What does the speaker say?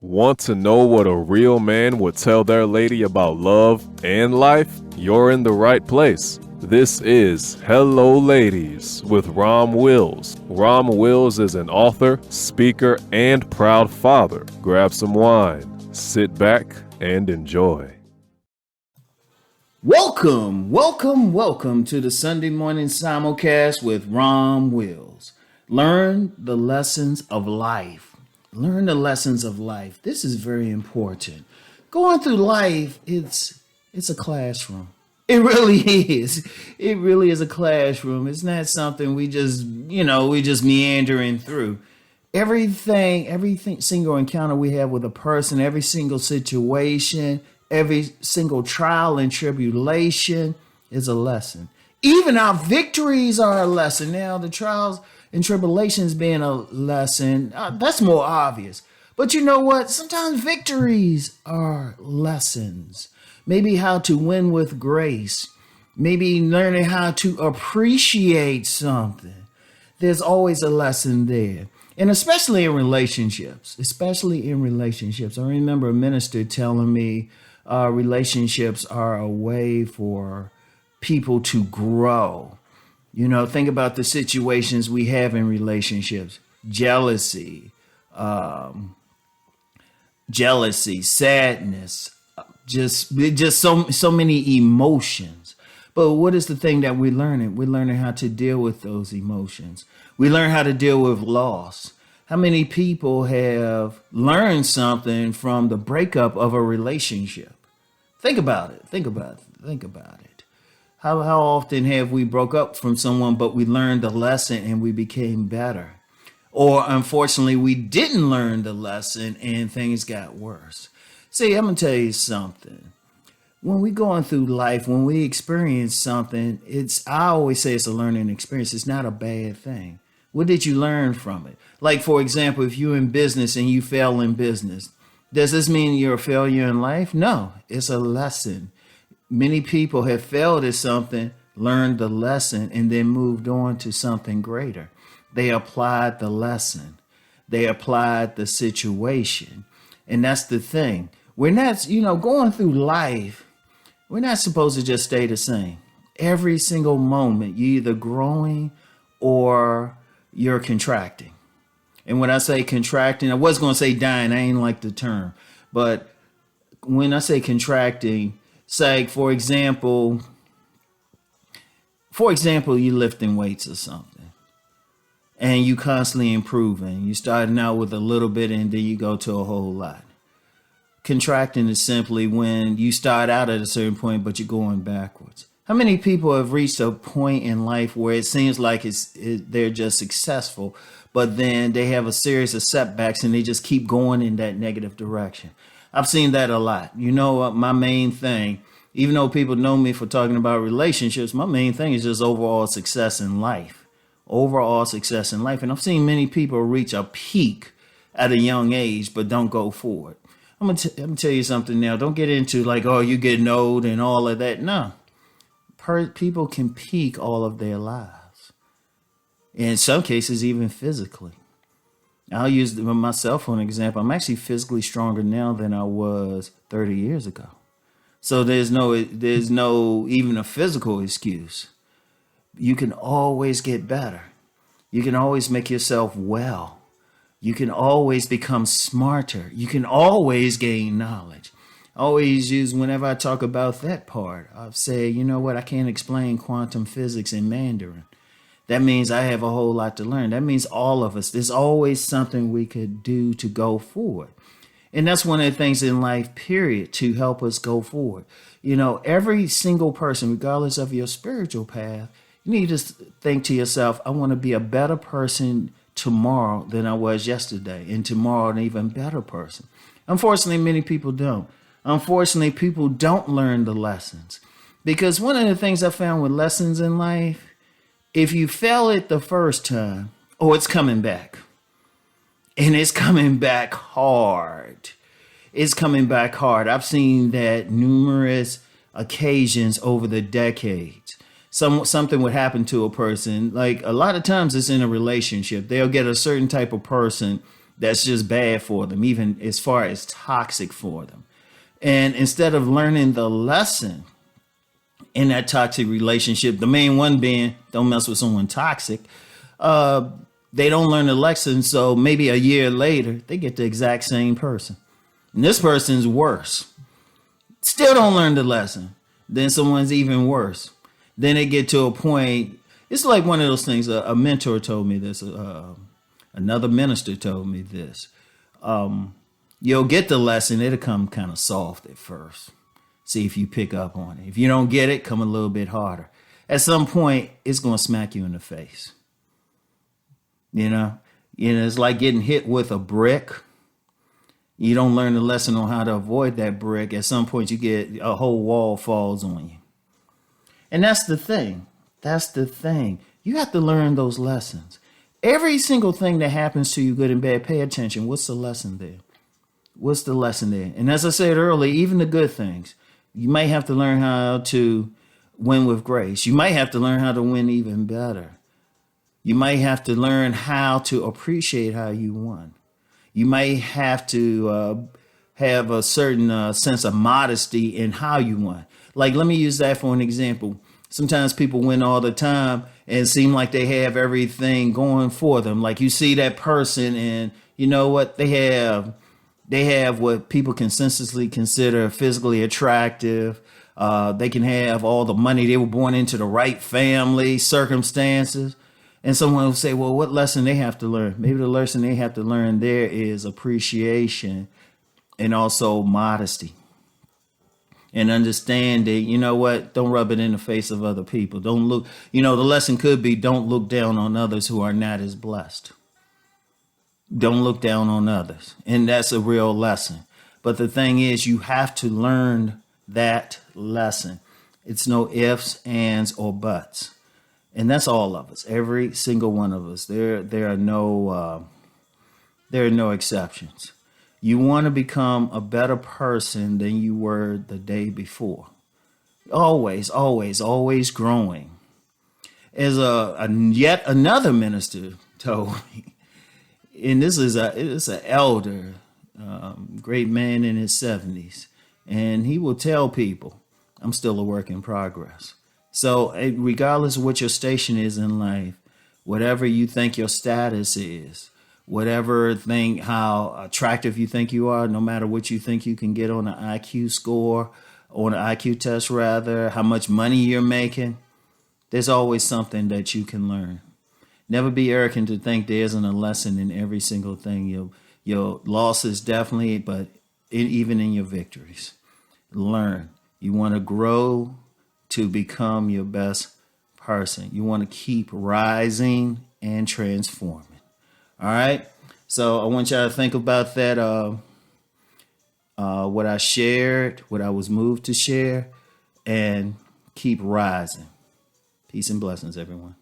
Want to know what a real man would tell their lady about love and life? You're in the right place. This is Hello Ladies with Rom Wills. Rom Wills is an author, speaker, and proud father. Grab some wine, sit back, and enjoy. Welcome to the Sunday morning simulcast with Rom Wills. Learn the lessons of life. Learn the lessons of life. This is very important. Going through life, it's a classroom. It really is. It really is a classroom. It's not something we just meandering through. Every single encounter we have with a person, every single situation, every single trial and tribulation is a lesson. Even our victories are a lesson. Now, the trials and tribulations being a lesson, that's more obvious. But you know what? Sometimes victories are lessons. Maybe how to win with grace. Maybe learning how to appreciate something. There's always a lesson there. And especially in relationships. I remember a minister telling me relationships are a way for people to grow. You know, think about the situations we have in relationships. Jealousy, sadness, just so many emotions. But what is the thing that we're learning? We're learning how to deal with those emotions. We learn how to deal with loss. How many people have learned something from the breakup of a relationship? Think about it. How often have we broke up from someone, but we learned the lesson and we became better? Or unfortunately, we didn't learn the lesson and things got worse. See, I'm going to tell you something. When we're going through life, when we experience something, I always say it's a learning experience. It's not a bad thing. What did you learn from it? Like, for example, if you're in business and you fail in business, does this mean you're a failure in life? No, it's a lesson. Many people have failed at something, learned the lesson, and then moved on to something greater. They applied the lesson. They applied the situation. And that's the thing. We're not, going through life, we're not supposed to just stay the same. Every single moment, you're either growing or you're contracting. And when I say contracting, I was going to say dying. I ain't like the term. But when I say contracting, say, for example, you're lifting weights or something and you constantly improving. You're starting out with a little bit and then you go to a whole lot. Contracting is simply when you start out at a certain point, but you're going backwards. How many people have reached a point in life where it seems like they're just successful, but then they have a series of setbacks and they just keep going in that negative direction? I've seen that a lot. You know what? My main thing, even though people know me for talking about relationships, my main thing is just overall success in life. And I've seen many people reach a peak at a young age, but don't go forward. I'm going to tell you something now. Don't get into like, oh, you're getting old and all of that. No. People can peak all of their lives. In some cases, even physically. I'll use myself for an example. I'm actually physically stronger now than I was 30 years ago. So there's no even a physical excuse. You can always get better. You can always make yourself well. You can always become smarter. You can always gain knowledge. I always use, whenever I talk about that part, I'll say, you know what, I can't explain quantum physics in Mandarin. That means I have a whole lot to learn. That means all of us, there's always something we could do to go forward. And that's one of the things in life, period, to help us go forward. Every single person, regardless of your spiritual path, you need to think to yourself, I want to be a better person tomorrow than I was yesterday, and tomorrow an even better person. Unfortunately, many people don't. Unfortunately, people don't learn the lessons. Because one of the things I found with lessons in life, if you fail it the first time, it's coming back. And it's coming back hard. I've seen that numerous occasions over the decades. Something would happen to a person. Like a lot of times it's in a relationship. They'll get a certain type of person that's just bad for them, even as far as toxic for them. And instead of learning the lesson in that toxic relationship, the main one being don't mess with someone toxic, they don't learn the lesson. So maybe a year later, they get the exact same person. And this person's worse. Still don't learn the lesson. Then someone's even worse. Then they get to a point. It's like one of those things. A mentor told me this. Another minister told me this. You'll get the lesson. It'll come kind of soft at first. See if you pick up on it. If you don't get it, come a little bit harder. At some point, it's going to smack you in the face. It's like getting hit with a brick. You don't learn the lesson on how to avoid that brick. At some point, you get a whole wall falls on you. And that's the thing. You have to learn those lessons. Every single thing that happens to you, good and bad, pay attention. What's the lesson there? What's the lesson there? And as I said earlier, even the good things, you might have to learn how to win with grace. You might have to learn how to win even better. You might have to learn how to appreciate how you won. You might have to have a certain sense of modesty in how you won. Like, let me use that for an example. Sometimes people win all the time and seem like they have everything going for them. Like, you see that person and you know what? They have what people consensuously consider physically attractive. They can have all the money. They were born into the right family, circumstances. And someone will say, well, what lesson they have to learn? Maybe the lesson they have to learn there is appreciation and also modesty. And understanding, you know what, don't rub it in the face of other people. Don't look, the lesson could be don't look down on others who are not as blessed. Don't look down on others. And that's a real lesson. But the thing is, you have to learn that lesson. It's no ifs, ands, or buts. And that's all of us, every single one of us. There are no exceptions. You want to become a better person than you were the day before. Always, always, always growing. As yet another minister told me, and this is an elder, great man in his 70s, and he will tell people, I'm still a work in progress. So regardless of what your station is in life, whatever you think your status is, how attractive you think you are, no matter what you think you can get on an IQ score, or an IQ test rather, how much money you're making, there's always something that you can learn. Never be arrogant to think there isn't a lesson in every single thing. Your losses definitely, but even in your victories. Learn. You want to grow to become your best person. You want to keep rising and transforming. All right. So I want y'all to think about that. What I shared, what I was moved to share, and keep rising. Peace and blessings, everyone.